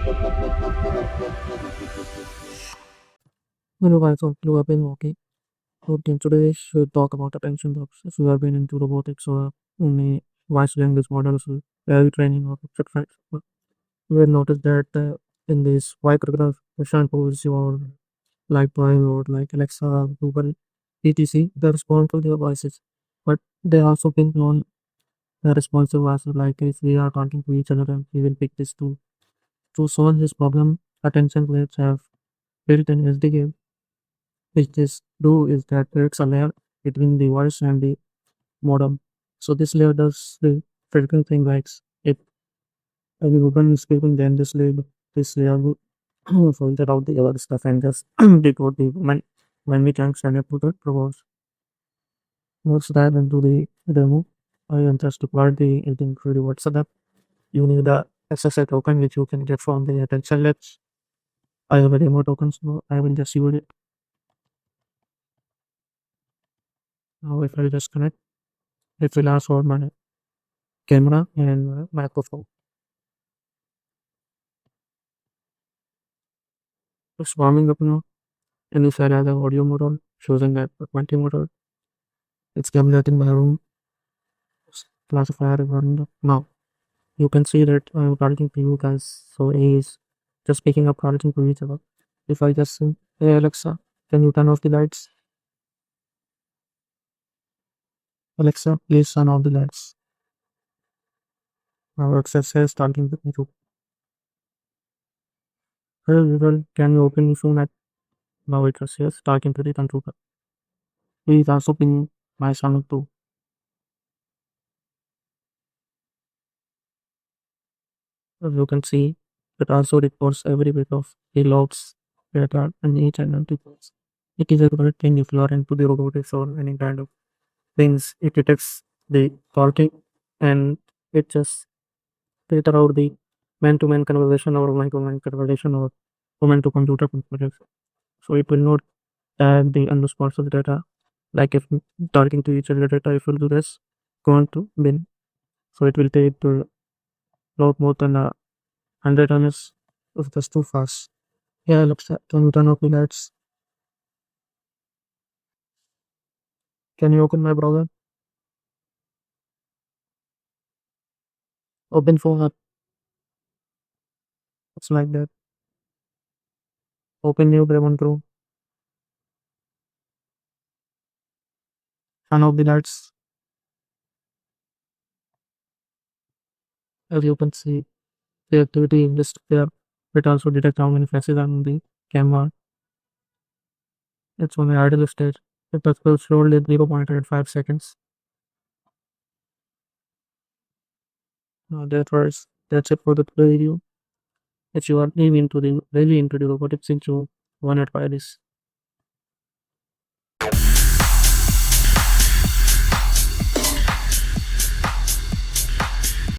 Hello guys, hope you have been okay. Okay, today we should talk about attention jobs. If you have been into robotics or any voice language models, AI training or etc. You will notice that in these white recognition tools or like Prime or like Alexa, Google, etc. They respond to their voices, but they also think on the responsive as well. Like if we are talking to each other, and we will pick this tool. To solve this problem, attention plates have built an SDK which this do is that creates a layer between the voice and the modem. So this layer does the critical thing like if everyone is speaking, then this layer will filter out the other stuff and just decode the when we can send it to the proposed. Let's dive into the demo. I am just deployed the editing through the WhatsApp app. You need the SSA token which you can get from the attention labs. I have a demo token, so I will just use it. Now if I just connect, it will ask for my camera and microphone. It's warming up now. And if I have the audio model, choosing the quantity model, it's calculating my room classifier warming up. Now you can see that I'm targeting to you guys. So A is just picking up targeting to each other. If I just say, hey Alexa, can you turn off the lights? Alexa, please turn off the lights. Now Alexa says targeting to me too. Hey Google, can you open the phone app? Now it says talking to the controller. Please also ping my son too. As you can see, it also records every bit of the logs, data, and each and every piece. It is a great thing if you are into the robotics or any kind of things. It detects the talking and it just filter out the man-to-man conversation or man-to-man conversation or woman-to-computer conversation. So it will not add the unresponsive data. Like if talking to each other data, if you do this, go on to bin. So it will take a lot more than 100 minutes if that's too fast. Yeah, looks like can you turn off the lights? Can you open my browser? Open phone app. It's like that. Open new Brave Pro. Turn off the lights. As you can see, the activity list there. It also detects how many faces are on the camera. It's on the idle state. It will slowly 0.85 seconds. That's it for the video. If you are really into the robotics, you want to try this.